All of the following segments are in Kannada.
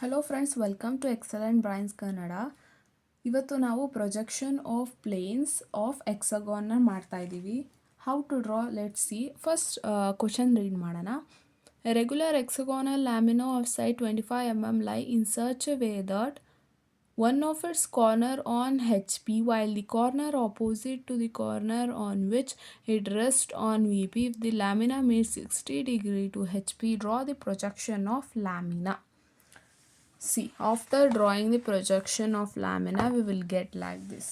Hello friends, welcome to excellent brains Kannada. ಇವತ್ತು ನಾವು ಪ್ರೊಜೆಕ್ಷನ್ ಆಫ್ ಪ್ಲೇನ್ಸ್ ಆಫ್ ಎಕ್ಸಗಾನ್ನ ಮಾಡ್ತಾ ಇದ್ದೀವಿ. How to draw, let's see. First question read ಮಾಡೋಣ. A regular hexagonal lamina of side 25 mm ಲೈ ಇನ್ such a way that one of its corner on HP while the corner opposite to the corner on which it rests on VP. If the lamina meets 60 degree to HP, draw the projection of lamina. See, after drawing the projection of lamina, we will get like this.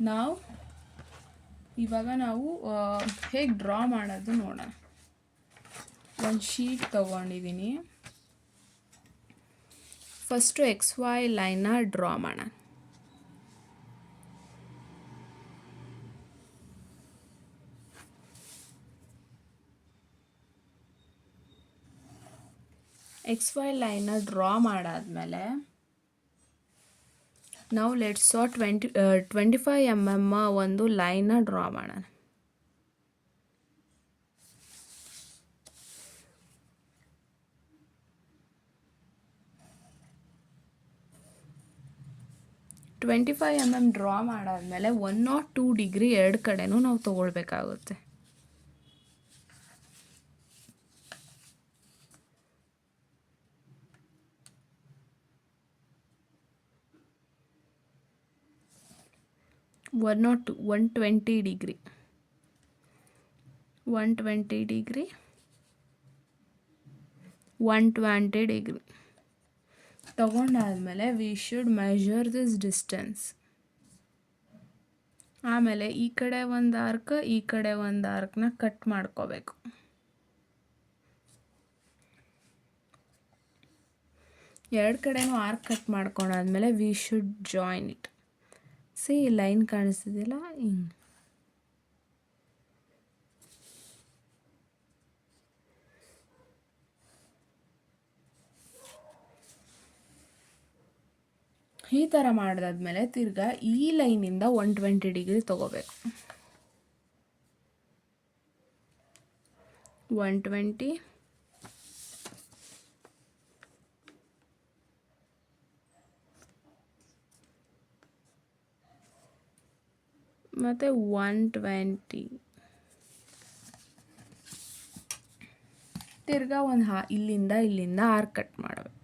Now, ಇವಾಗ ನಾವು ಹೇಗೆ ಡ್ರಾ ಮಾಡೋದು ನೋಡೋಣ. ಒಂದು ಶೀಟ್ ತೊಗೊಂಡಿದ್ದೀನಿ. ಫಸ್ಟು XY ಲೈನ್ನ ಡ್ರಾ ಮಾಡೋಣ. XY ಲೈನ್ನ ಡ್ರಾ ಮಾಡಾದ್ಮೇಲೆ ನಾವು ಲೆಟ್ಸ್ 25 mm ಒಂದು ಲೈನ್ನ ಡ್ರಾ ಮಾಡೋಣ. ಡ್ರಾ ಮಾಡಾದ್ಮೇಲೆ 102 ಡಿಗ್ರಿ ಎರಡು ಕಡೆನೂ ನಾವು ತೊಗೊಳ್ಬೇಕಾಗುತ್ತೆ. ಒನ್ 120 ಡಿಗ್ರಿ 120 ಡಿಗ್ರಿ 120 ಡಿಗ್ರಿ ತಗೊಂಡಾದ್ಮೇಲೆ we should measure this distance. ಆಮೇಲೆ ಈ ಕಡೆ ಒಂದು ಆರ್ಕ್, ಈ ಕಡೆ ಒಂದು ಆರ್ಕ್ನ ಕಟ್ ಮಾಡ್ಕೋಬೇಕು. ಎರಡು ಕಡೆನೂ ಆರ್ಕ್ ಕಟ್ ಮಾಡ್ಕೊಂಡಾದ್ಮೇಲೆ we should join it. See, line ಕಾಣಿಸ್ತಿದಿಲ್ಲ, ಹಿಂಗೆ ಈ ಥರ ಮಾಡಿದಾದ್ಮೇಲೆ ತಿರ್ಗಾ ಈ ಲೈನಿಂದ 120 ಡಿಗ್ರಿ ತೊಗೋಬೇಕು. 120 ಮತ್ತು 120 ತಿರ್ಗಾ ಒಂದು ಇಲ್ಲಿಂದ ಆರ್ಕ್ ಕಟ್ ಮಾಡಬೇಕು.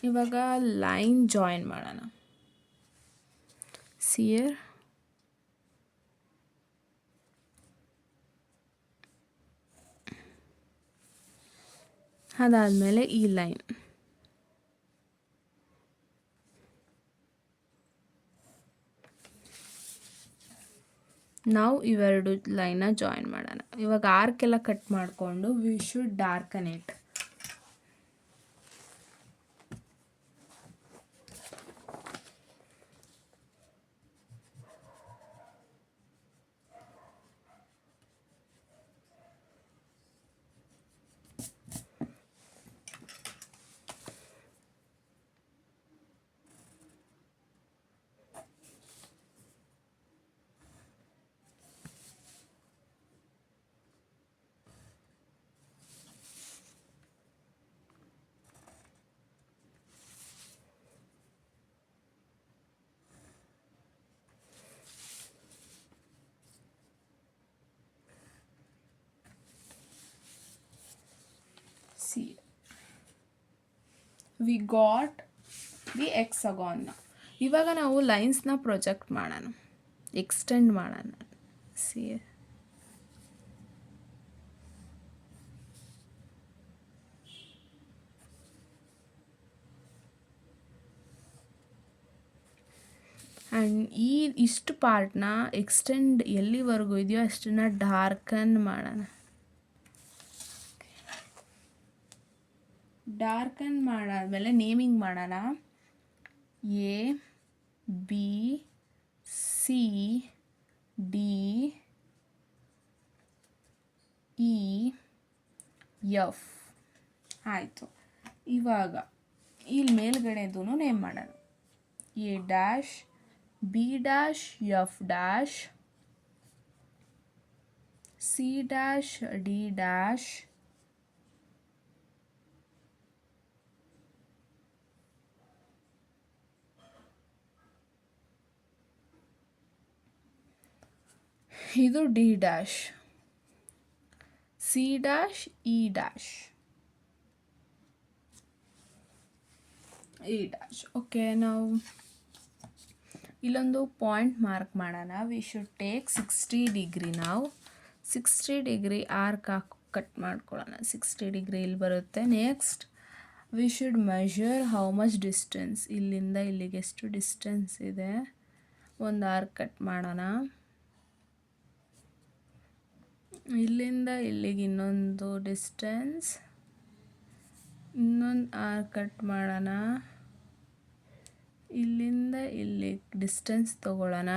ಇವಾಗ ಲೈನ್ ಜಾಯಿನ್ ಮಾಡೋಣ. ಸಿಯರ್ ಅದಾದಮೇಲೆ ಈ ಲೈನ್ ನಾವು ಇವೆರಡು ಲೈನ್ನ ಜಾಯಿನ್ ಮಾಡೋಣ. ಇವಾಗ ಆರ್ಕ್ ಎಲ್ಲ ಕಟ್ ಮಾಡಿಕೊಂಡು we should darken it. See, we got the hexagon. ಇವಾಗ ನಾವು ಲೈನ್ಸ್ನ ಪ್ರೊಜೆಕ್ಟ್ ಮಾಡೋಣ, ಎಕ್ಸ್ಟೆಂಡ್ ಮಾಡೋಣ. ಸಿ, ಆ್ಯಂಡ್ ಇಷ್ಟು ಪಾರ್ಟ್ನ ಎಕ್ಸ್ಟೆಂಡ್ ಎಲ್ಲಿವರೆಗೂ ಇದೆಯೋ ಅಷ್ಟನ್ನು ಡಾರ್ಕನ್ ಮಾಡೋಣ. ಡಾರ್ಕನ್ ಮಾಡಾದ್ಮೇಲೆ ನೇಮಿಂಗ್ ಮಾಡೋಣ. A, B, C, D, E, F ಆಯಿತು. ಇವಾಗ ಇಲ್ಲಿ ಮೇಲ್ಗಡೆದೂ ನೇಮ್ ಮಾಡೋಣ. A dash, B dash, F dash, C dash, D dash, ಇದು D dash, C dash, E dash, E dash. Okay, ನಾವು ಇಲ್ಲೊಂದು ಪಾಯಿಂಟ್ ಮಾರ್ಕ್ ಮಾಡೋಣ. We should take 60 degree. ನಾವು 60 ಡಿಗ್ರಿ ಆರ್ಕ್ ಕಟ್ ಮಾಡ್ಕೊಳ್ಳೋಣ. 60 ಡಿಗ್ರಿ ಇಲ್ಲಿ ಬರುತ್ತೆ. Next we should measure how much distance. ಇಲ್ಲಿಂದ ಇಲ್ಲಿಗೆ ಎಷ್ಟು ಡಿಸ್ಟೆನ್ಸ್ ಇದೆ, ಒಂದು ಆರ್ಕ್ ಕಟ್ ಮಾಡೋಣ. ಇಲ್ಲಿಂದ ಇಲ್ಲಿಗೆ ಇನ್ನೊಂದು ಡಿಸ್ಟೆನ್ಸ್, ಇನ್ನೊಂದು ಆರ್ಕ್ ಕಟ್ ಮಾಡೋಣ. ಇಲ್ಲಿಂದ ಇಲ್ಲಿ ಡಿಸ್ಟೆನ್ಸ್ ತಗೊಳ್ಳೋಣ.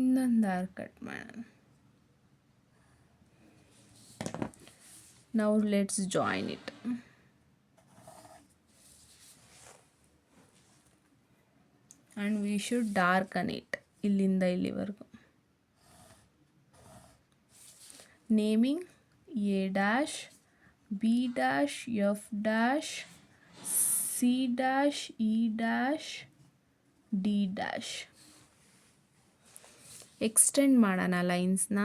ಇನ್ನೊಂದು ಆರ್ಕ್ ಕಟ್ ಮಾಡೋಣ. Now let's join it. And we should darken it. ಇಲ್ಲಿಂದ ಇಲ್ಲಿವರೆಗೂ. Naming A dash, B dash, F dash, C dash, E dash, D dash. Extend ಮಾಡೋಣ ಲೈನ್ಸ್ನ.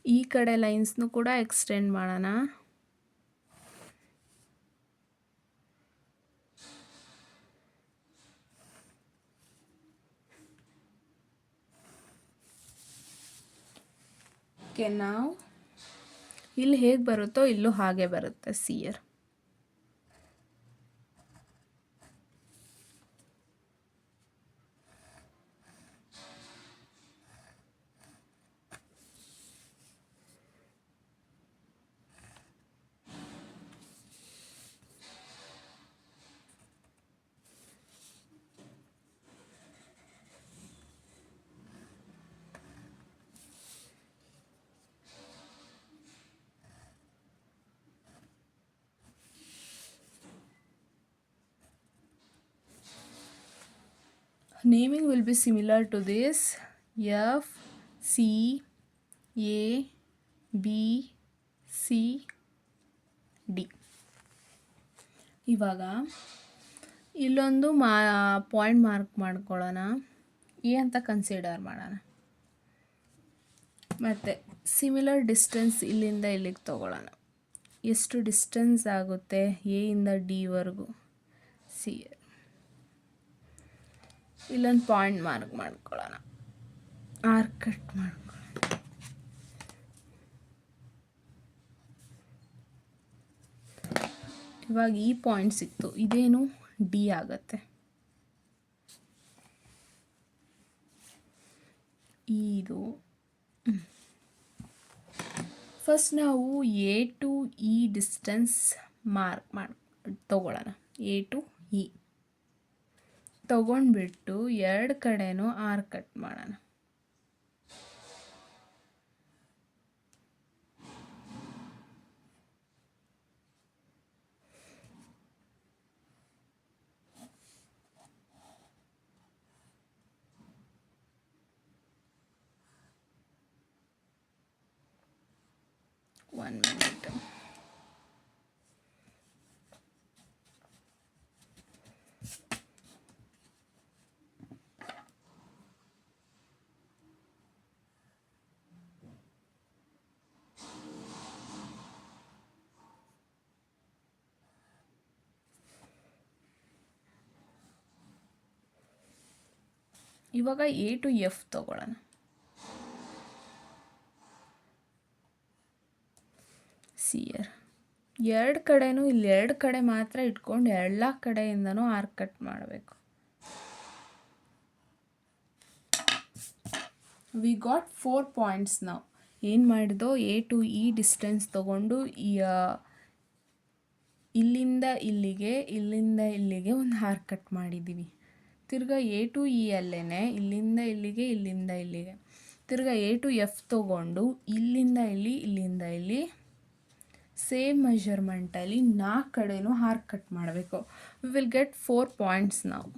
ಈ ಕಡೆ ಲೈನ್ಸ್ನು ಕೂಡ ಎಕ್ಸ್ಟೆಂಡ್ ಮಾಡೋಣ. ಓಕೆ, ನಾವು ಇಲ್ಲಿ ಹೇಗೆ ಬರುತ್ತೋ ಇಲ್ಲೂ ಹಾಗೆ ಬರುತ್ತೆ ಸಿಯರ್. Naming will be similar to this: F, C, A, B, C, D. ಇವಾಗ ಇಲ್ಲೊಂದು ಪಾಯಿಂಟ್ ಮಾರ್ಕ್ ಮಾಡ್ಕೊಳ್ಳೋಣ. ಎ ಅಂತ ಕನ್ಸಿಡರ್ ಮಾಡೋಣ. ಮತ್ತು ಸಿಮಿಲರ್ ಡಿಸ್ಟೆನ್ಸ್ ಇಲ್ಲಿಂದ ಇಲ್ಲಿಗೆ ತೊಗೊಳ್ಳೋಣ. ಎಷ್ಟು ಡಿಸ್ಟೆನ್ಸ್ ಆಗುತ್ತೆ ಎ ಇಂದ ಡಿವರೆಗೂ? ಸಿ. ಇಲ್ಲೊಂದು ಪಾಯಿಂಟ್ ಮಾರ್ಕ್ ಮಾಡ್ಕೊಳ್ಳೋಣ. ಆರ್ಕ್ ಕಟ್ ಮಾಡ್ಕೊಳ್ಳೋಣ. ಇವಾಗ ಈ ಪಾಯಿಂಟ್ ಸಿಕ್ತು. ಇದೇನು ಡಿ ಆಗುತ್ತೆ. ಇದು ಫಸ್ಟ್ ನಾವು A to E distance mark ತೊಗೊಳ್ಳೋಣ. ಎ ಟು ಇ ತೊಗೊಂಡ್ಬಿಟ್ಟು ಎರಡು ಕಡೆನೂ ಆರ್ಕ್ ಕಟ್ ಮಾಡೋಣ. One minute. ಇವಾಗ ಎ ಟು ಎಫ್ ತಗೊಳ್ಳೋಣ. ಸಿಯರ್ ಎರಡು ಕಡೆನೂ ಇಲ್ಲಿ ಎರಡು ಕಡೆ ಮಾತ್ರ ಇಟ್ಕೊಂಡು ಎಲ್ಲ ಕಡೆಯಿಂದನೂ ಆರ್ಕ್ ಕಟ್ ಮಾಡಬೇಕು. We got 4 points. ನಾವು ಏನು ಮಾಡಿದೋ ಎ ಟು ಇ ಡಿಸ್ಟೆನ್ಸ್ ತೊಗೊಂಡು ಇಲ್ಲಿಂದ ಇಲ್ಲಿಗೆ ಒಂದು ಆರ್ಕ್ ಕಟ್ ಮಾಡಿದ್ದೀವಿ. ತಿರ್ಗಾ ಎ ಟು ಇ ಅಲ್ಲೇ ಇಲ್ಲಿಂದ ಇಲ್ಲಿಗೆ ತಿರ್ಗಾ ಎ ಟು ಎಫ್ ತೊಗೊಂಡು ಇಲ್ಲಿಂದ ಇಲ್ಲಿ ಸೇಮ್ ಮೆಷರ್ಮೆಂಟಲ್ಲಿ 4 ಕಡೆನೂ ಆರ್ಕ್ ಕಟ್ ಮಾಡಬೇಕು. ವಿ ವಿಲ್ ಗೆಟ್ 4 ಪಾಯಿಂಟ್ಸ್ ನಾವು.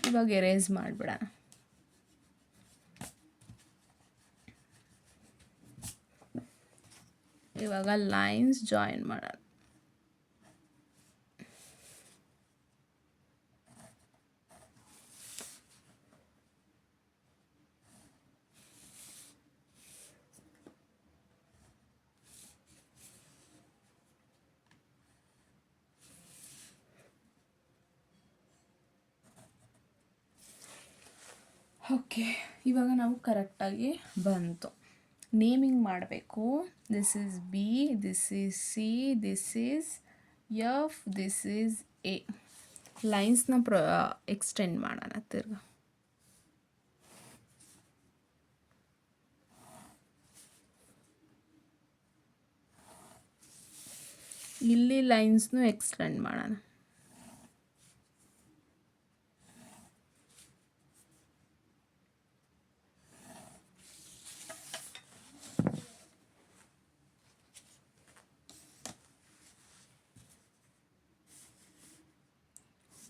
ಇವಾಗ ಎರೇಸ್ ಮಾಡಿಬಿಡೋಣ. ಇವಾಗ ಲೈನ್ಸ್ ಜಾಯಿನ್ ಮಾಡೋಣ. ಓಕೆ, ಇವಾಗ ನಾವು ಕರೆಕ್ಟಾಗಿ ಬಂತು. ನೇಮಿಂಗ್ ಮಾಡಬೇಕು. This is B, this is C, this is F, this is A. ಲೈನ್ಸ್ನ ಎಕ್ಸ್ಟೆಂಡ್ ಮಾಡೋಣ ತಿರ್ಗಾ. ಇಲ್ಲಿ ಲೈನ್ಸ್ನು ಎಕ್ಸ್ಟೆಂಡ್ ಮಾಡೋಣ.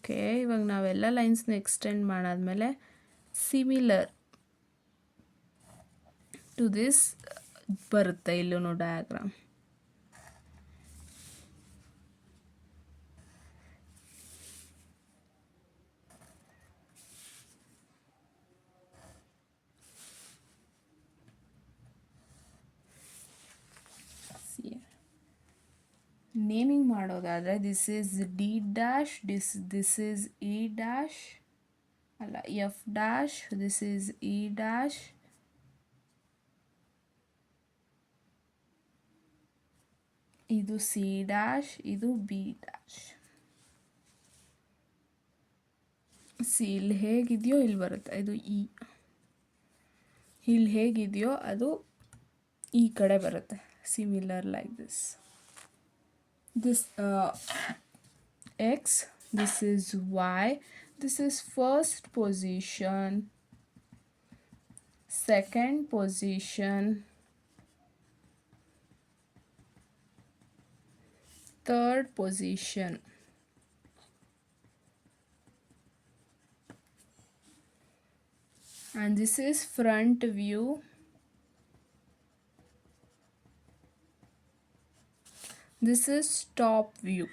ಓಕೆ, ಇವಾಗ ನಾವೆಲ್ಲ ಲೈನ್ಸ್ನ ಎಕ್ಸ್ಟೆಂಡ್ ಮಾಡಾದ್ಮೇಲೆ ಸಿಮಿಲರ್ ಟು ದಿಸ್ ಬರುತ್ತೆ ಇಲ್ಲೂ ಡಯಾಗ್ರಾಮ್. ನೇಮಿಂಗ್ ಮಾಡೋದಾದರೆ this is D dash, this is E dash, ಅಲ್ಲ F dash, this is E dash, ಇದು ಸಿ ಡ್ಯಾಶ್, ಇದು ಬಿ ಡ್ಯಾಶ್. ಸಿ ಇಲ್ಲಿ ಹೇಗಿದೆಯೋ ಇಲ್ಲಿ ಬರುತ್ತೆ, ಇದು ಇ. ಇಲ್ಲಿ ಹೇಗಿದೆಯೋ ಅದು ಈ ಕಡೆ ಬರುತ್ತೆ. Similar like this. This x, this is y, this is first position, second position, third position, and this is front view, this is top view.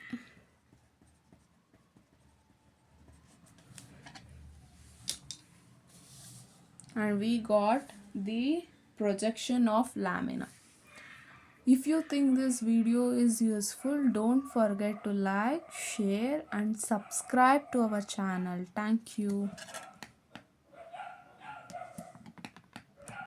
And we got the projection of lamina. If you think this video is useful, don't forget to like, share and subscribe to our channel. Thank you.